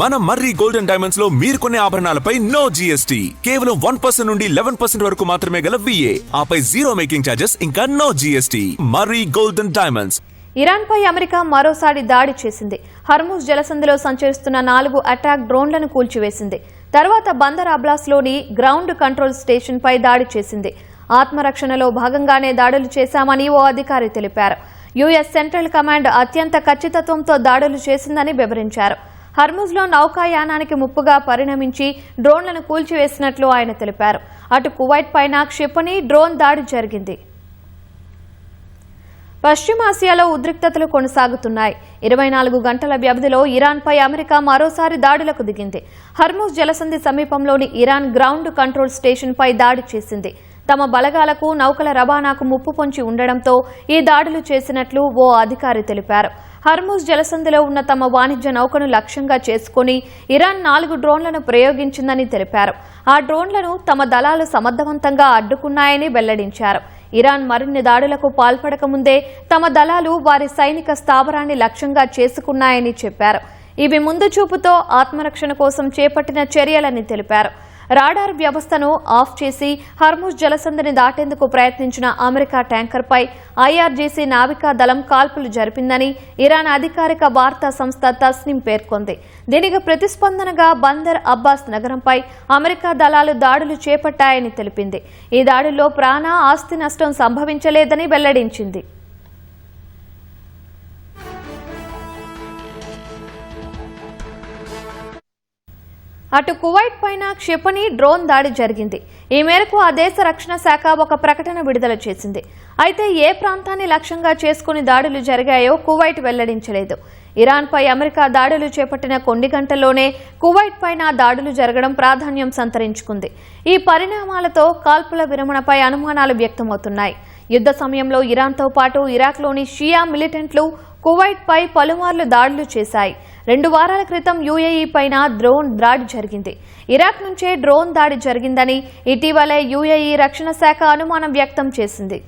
మన మర్రి golden diamonds లో మీరు కొనే ఆభరణాలపై నో జీఎస్టీ, కేవలం 1% నుండి 11% వరకు మాత్రమే గల VA, ఆపై జీరో మేకింగ్ ఛార్జెస్ ఇంకా నో జీఎస్టీ. మర్రి గోల్డెన్ డైమండ్స్. ఇరాన్ పై అమెరికా మరోసారి దాడి చేసింది. హర్ముజ్ జలసంధిలో సంచరిస్తున్న 4 అటాక్ డ్రోన్లను కూల్చివేసింది. తర్వాత బందర్ అబ్లాస్లోని గ్రౌండ్ కంట్రోల్ స్టేషన్ పై దాడి చేసింది. ఆత్మరక్షణలో భాగంగానే దాడులు చేశామని ఓ అధికారి తెలిపారు. యుఎస్ సెంట్రల్ కమాండ్ అత్యంత ఖచ్చితత్వంతో దాడులు చేసిందని వివరించారు. హర్ముజ్లో నౌకాయానానికి ముప్పుగా పరిణమించి డ్రోన్లను కూల్చివేసినట్లు ఆయన తెలిపారు. అటు కువైట్ పైన క్షిపణి డ్రోన్ దాడి జరిగింది. పశ్చిమాసియాలో ఉద్రిక్తతలు కొనసాగుతున్నాయి. 24 గంటల వ్యవధిలో ఇరాన్పై అమెరికా మరోసారి దాడులకు దిగింది. హర్ముజ్ జలసంధి సమీపంలోని ఇరాన్ గ్రౌండ్ కంట్రోల్ స్టేషన్పై దాడి చేసింది. తమ బలగాలకు నౌకల రవాణాకు ముప్పు పొంచి ఉండడంతో ఈ దాడులు చేసినట్లు ఓ అధికారి తెలిపారు. హర్ముజ్ జలసంధిలో ఉన్న తమ వాణిజ్య నౌకను లక్ష్యంగా చేసుకుని ఇరాన్ 4 డ్రోన్లను ప్రయోగించిందని తెలిపారు. ఆ డ్రోన్లను తమ దళాలు సమర్థవంతంగా అడ్డుకున్నాయని వెల్లడించారు. ఇరాన్ మరిన్ని దాడులకు పాల్పడక ముందే తమ దళాలు వారి సైనిక స్థావరాన్ని లక్ష్యంగా చేసుకున్నాయని చెప్పారు. ఇవి ముందు చూపుతో ఆత్మరక్షణ కోసం చేపట్టిన చర్యలని తెలిపారు. రాడార్ వ్యవస్థను ఆఫ్ చేసి హర్ముజ్ జలసంధిని దాటేందుకు ప్రయత్నించిన అమెరికా ట్యాంకర్పై IRGC నావికా దళం కాల్పులు జరిపిందని ఇరాన్ అధికారిక వార్తా సంస్థ తస్నిం పేర్కొంది. దీనికి ప్రతిస్పందనగా బందర్ అబ్బాస్ నగరంపై అమెరికా దళాలు దాడులు చేపట్టాయని తెలిపింది. ఈ దాడుల్లో ప్రాణ ఆస్తి నష్టం సంభవించలేదని వెల్లడించింది. అటు కువైట్ పైన క్షిపణి డ్రోన్ దాడి జరిగింది. ఈ మేరకు ఆ దేశ రక్షణ శాఖ ఒక ప్రకటన విడుదల చేసింది. అయితే ఏ ప్రాంతాన్ని లక్ష్యంగా చేసుకుని దాడులు జరిగాయో కువైట్ వెల్లడించలేదు. ఇరాన్పై అమెరికా దాడులు చేపట్టిన కొన్ని గంటల్లోనే కువైట్ పైన దాడులు జరగడం ప్రాధాన్యం సంతరించుకుంది. ఈ పరిణామాలతో కాల్పుల విరమణపై అనుమానాలు వ్యక్తమవుతున్నాయి. యుద్ధ సమయంలో ఇరాన్తో పాటు ఇరాక్లోని షియా మిలిటెంట్లు కువైట్ పై పలుమార్లు దాడులు చేశాయి. 2 వారాల క్రితం UAE పైన డ్రోన్ దాడి జరిగింది. ఇరాక్ నుంచే డ్రోన్ దాడి జరిగిందని ఇటీవలే UAE రక్షణ శాఖ అనుమానం వ్యక్తం చేసింది.